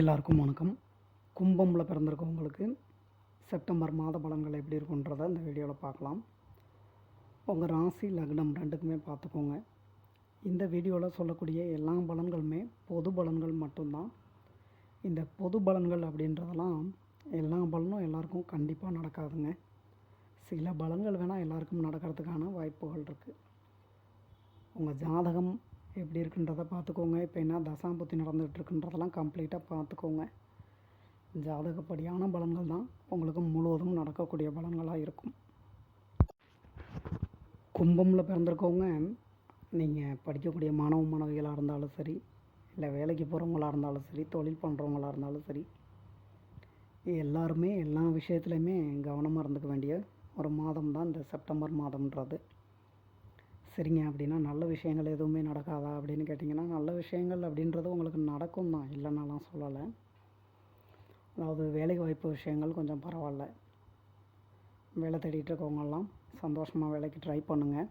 எல்லாருக்கும் வணக்கம். கும்பமில் பிறந்திருக்கவங்களுக்கு செப்டம்பர் மாத பலன்கள் எப்படி இருக்குன்றதை இந்த வீடியோவில் பார்க்கலாம். உங்கள் ராசி லக்னம் ரெண்டுக்குமே பார்த்துக்கோங்க. இந்த வீடியோவில் சொல்லக்கூடிய எல்லா பலன்களுமே பொது பலன்கள் மட்டும்தான். இந்த பொது பலன்கள் அப்படின்றதெல்லாம் எல்லா பலனும் எல்லாருக்கும் கண்டிப்பாக நடக்காதுங்க. சில பலன்கள் வேணால் எல்லாருக்கும் நடக்கிறதுக்கான வாய்ப்புகள் இருக்குது. உங்கள் ஜாதகம் எப்படி இருக்குன்றதை பார்த்துக்கோங்க. இப்போ என்ன தசாம்புத்தி நடந்துகிட்ருக்குன்றதெல்லாம் கம்ப்ளீட்டாக பார்த்துக்கோங்க. ஜாதகப்படியான பலன்கள் தான் உங்களுக்கு முழுவதும் நடக்கக்கூடிய பலன்களாக இருக்கும். கும்பமில் பிறந்திருக்கவங்க நீங்கள் படிக்கக்கூடிய மாணவ மாணவிகளாக இருந்தாலும் சரி, இல்லை வேலைக்கு போகிறவங்களாக இருந்தாலும் சரி, தொழில் பண்ணுறவங்களாக இருந்தாலும் சரி, எல்லாருமே எல்லா விஷயத்துலையுமே கவனமாக இருந்துக்க வேண்டிய ஒரு மாதம் தான் இந்த செப்டம்பர் மாதம்ன்றது. சரிங்க, அப்படின்னா நல்ல விஷயங்கள் எதுவுமே நடக்காதா அப்படின்னு கேட்டிங்கன்னா, நல்ல விஷயங்கள் அப்படின்றது உங்களுக்கு நடக்கும் தான், இல்லைன்னாலாம் சொல்லலை. அதாவது வேலை வாய்ப்பு விஷயங்கள் கொஞ்சம் பரவாயில்ல. வேலை தேடிட்டு இருக்கவங்கெல்லாம் சந்தோஷமாக வேலைக்கு ட்ரை பண்ணுங்கள்.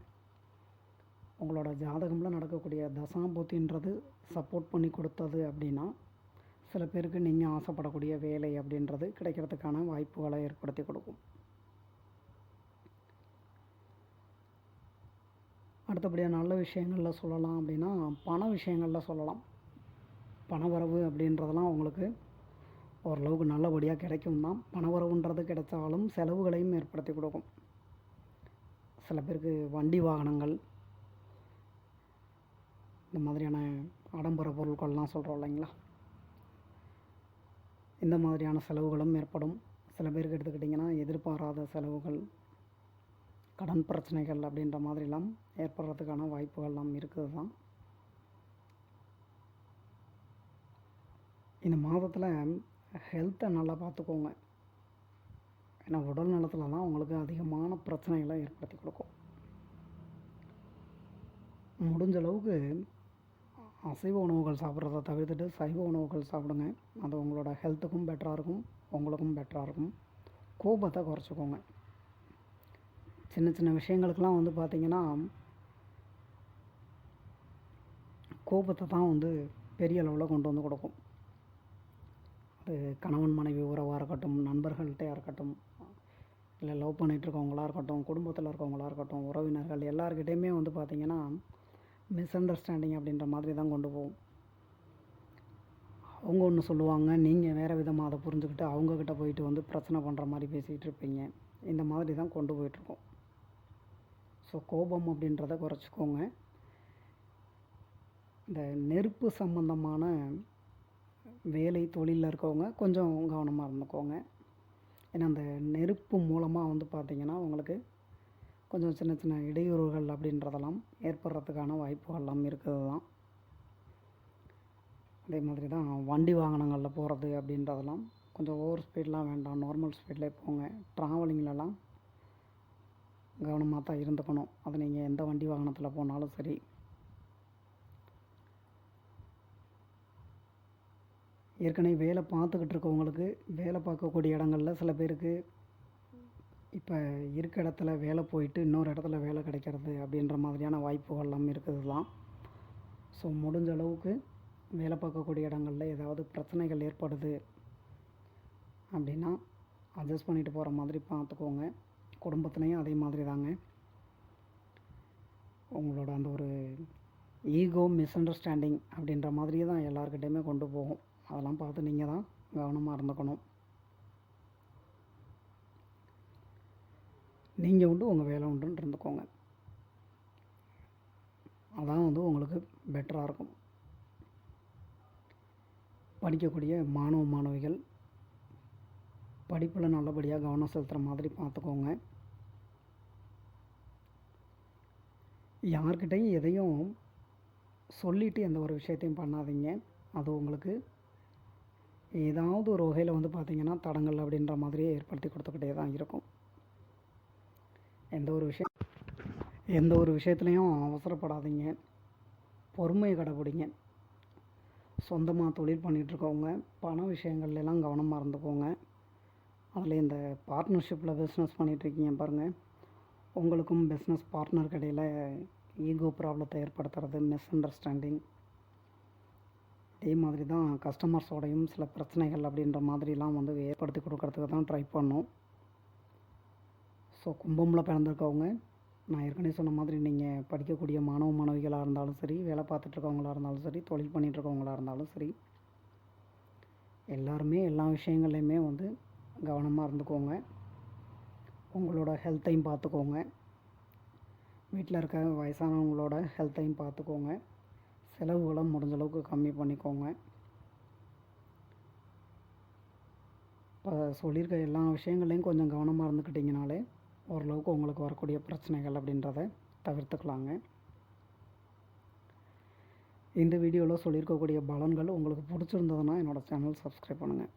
உங்களோட ஜாதகமில் நடக்கக்கூடிய தசாம்பூத்தின்றது சப்போர்ட் பண்ணி கொடுத்தது அப்படின்னா, சில பேருக்கு நீங்கள் ஆசைப்படக்கூடிய வேலை அப்படின்றது கிடைக்கிறதுக்கான வாய்ப்புகளை ஏற்படுத்தி கொடுக்கும். அடுத்தபடியாக நல்ல விஷயங்களில் சொல்லலாம் அப்படின்னா, பண விஷயங்களில் சொல்லலாம். பணவரவு அப்படின்றதெல்லாம் உங்களுக்கு ஓரளவுக்கு நல்லபடியாக கிடைக்கும் தான். பணவரவுன்றது கிடைச்சாலும் செலவுகளையும் ஏற்படுத்தி கொடுக்கும். சில பேருக்கு வண்டி வாகனங்கள், இந்த மாதிரியான ஆடம்பர பொருட்கள்லாம் சொல்கிறோம் இல்லைங்களா, இந்த மாதிரியான செலவுகளும் ஏற்படும். சில பேருக்கு எடுத்துக்கிட்டிங்கன்னா எதிர்பாராத செலவுகள், கடன் பிரச்சனைகள் அப்படின்ற மாதிரிலாம் ஏற்படுறதுக்கான வாய்ப்புகள்லாம் இருக்குது தான். இந்த மாதத்தில் ஹெல்த்தை நல்லா பார்த்துக்கோங்க. ஏன்னா உடல் நலத்தில் தான் உங்களுக்கு அதிகமான பிரச்சனைகளை ஏற்படுத்தி கொடுக்கும். முடிஞ்ச அளவுக்கு அசைவ உணவுகள் சாப்பிட்றத தவிர்த்துட்டு சைவ உணவுகள் சாப்பிடுங்க. அது உங்களோட ஹெல்த்துக்கும் பெட்டராக இருக்கும், உங்களுக்கும் பெட்டராக இருக்கும். கோபத்தை குறைச்சிக்கோங்க. சின்ன சின்ன விஷயங்களுக்கெல்லாம் பார்த்திங்கன்னா கோபத்தை தான் பெரிய அளவில் கொண்டு கொடுக்கும். அது கணவன் மனைவி உறவாக இருக்கட்டும், நண்பர்கள்கிட்டையாக இருக்கட்டும், இல்லை லவ் பண்ணிகிட்ருக்கவங்களாக இருக்கட்டும், குடும்பத்தில் இருக்கவங்களாக இருக்கட்டும், உறவினர்கள் எல்லாருக்கிட்டேயுமே பார்த்திங்கன்னா மிஸ் அண்டர்ஸ்டாண்டிங் அப்படின்ற மாதிரி தான் கொண்டு போகும். அவங்க ஒன்று சொல்லுவாங்க, நீங்கள் வேறு விதமாக அதை புரிஞ்சுக்கிட்டு அவங்கக்கிட்ட போயிட்டு பிரச்சனை பண்ணுற மாதிரி பேசிகிட்டு இருப்பீங்க. இந்த மாதிரி தான் கொண்டு போயிட்டுருக்கோம். ஸோ கோபம் அப்படின்றத குறைச்சிக்கோங்க. இந்த நெருப்பு சம்பந்தமான வேலை தொழிலில் இருக்கவங்க கொஞ்சம் கவனமாக இருந்துக்கோங்க. ஏன்னா அந்த நெருப்பு மூலமாக பார்த்திங்கன்னா உங்களுக்கு கொஞ்சம் சின்ன சின்ன இடையூறுகள் அப்படின்றதெல்லாம் ஏற்படுறதுக்கான வாய்ப்புகள்லாம் இருக்குது தான். அதே மாதிரி தான் வண்டி வாகனங்களில் போகிறது அப்படின்றதெல்லாம் கொஞ்சம் ஓவர் ஸ்பீட்லாம் வேண்டாம், நார்மல் ஸ்பீட்லேயே போங்க. ட்ராவலிங்லலாம் கவனமாக தான் இருந்துக்கணும். அது நீங்கள் எந்த வண்டி வாகனத்தில் போனாலும் சரி. ஏற்கனவே வேலை பார்த்துக்கிட்டு இருக்கவங்களுக்கு வேலை பார்க்கக்கூடிய இடங்களில் சில பேருக்கு இப்போ இருக்க இடத்துல வேலை போயிட்டு இன்னொரு இடத்துல வேலை கிடைக்கிறது அப்படின்ற மாதிரியான வாய்ப்புகள்லாம் இருக்குது தான். ஸோ முடிஞ்ச அளவுக்கு வேலை பார்க்கக்கூடிய இடங்களில் ஏதாவது பிரச்சனைகள் ஏற்படுது அப்படின்னா அட்ஜஸ்ட் பண்ணிட்டு போகிற மாதிரி பார்த்துக்கோங்க. குடும்பத்துலேயும் அதே மாதிரி தாங்க. உங்களோட அந்த ஒரு ஈகோ மிஸ் அண்டர்ஸ்டாண்டிங் அப்படின்ற மாதிரியே தான் எல்லாருக்கிட்டையுமே கொண்டு போகும். அதெல்லாம் பார்த்து நீங்கள் தான் கவனமாக இருந்துக்கணும். நீங்கள் உங்கள் வேலை உண்டுன்னு இருந்துக்கோங்க. அதான் உங்களுக்கு பெட்டராக இருக்கும். படிக்கக்கூடிய மாணவ மாணவிகள் படிப்பில் நல்லபடியாக கவனம் செலுத்துகிற மாதிரி பார்த்துக்கோங்க. யார்கிட்டையும் எதையும் சொல்லிவிட்டு எந்த ஒரு விஷயத்தையும் பண்ணாதீங்க. அது உங்களுக்கு ஏதாவது ஒரு வகையில் பார்த்திங்கன்னா தடங்கள் அப்படின்ற மாதிரியே ஏற்படுத்தி கொடுத்துக்கிட்டே தான் இருக்கும். எந்த ஒரு விஷயத்துலையும் அவசரப்படாதீங்க, பொறுமையை கடைப்பிடிங்க. சொந்தமாக தொழில் பண்ணிகிட்ருக்கவங்க பண விஷயங்கள்லாம் கவனமாக இருந்துக்கோங்க. அதில் இந்த பார்ட்னர்ஷிப்பில் பிஸ்னஸ் பண்ணிகிட்ருக்கீங்க பாருங்கள், உங்களுக்கும் பிஸ்னஸ் பார்ட்னருக்கு இடையில் ஈகோ ப்ராப்ளத்தை ஏற்படுத்துறது, மிஸ் அண்டர்ஸ்டாண்டிங், அதே மாதிரி தான் கஸ்டமர்ஸோடையும் சில பிரச்சனைகள் அப்படின்ற மாதிரிலாம் வந்து ஏற்படுத்தி கொடுக்கறதுக்கு தான் ட்ரை பண்ணோம். ஸோ கும்பமில் பிறந்திருக்கவங்க, நான் ஏற்கனவே சொன்ன மாதிரி நீங்கள் படிக்கக்கூடிய மாணவ மாணவிகளாக இருந்தாலும் சரி, வேலை பார்த்துட்ருக்கவங்களாக இருந்தாலும் சரி, தொழில் பண்ணிகிட்ருக்கவங்களாக இருந்தாலும் சரி, எல்லாருமே எல்லா விஷயங்கள்லையுமே வந்து கவனமாக இருந்துக்கோங்க. உங்களோட ஹெல்த்தையும் பார்த்துக்கோங்க. வீட்டில் இருக்க வயசானவங்களோட ஹெல்த்தையும் பார்த்துக்கோங்க. செலவுகளை முடிஞ்ச அளவுக்கு கம்மி பண்ணிக்கோங்க. இப்போ சொல்லியிருக்க எல்லா விஷயங்கள்லையும் கொஞ்சம் கவனமாக இருந்துக்கிட்டிங்கனாலே ஓரளவுக்கு உங்களுக்கு வரக்கூடிய பிரச்சனைகள் அப்படின்றத தவிர்த்துக்கலாங்க. இந்த வீடியோவில் சொல்லியிருக்கக்கூடிய பலன்கள் உங்களுக்கு பிடிச்சிருந்ததுன்னா என்னோடய சேனல் சப்ஸ்கிரைப் பண்ணுங்கள்.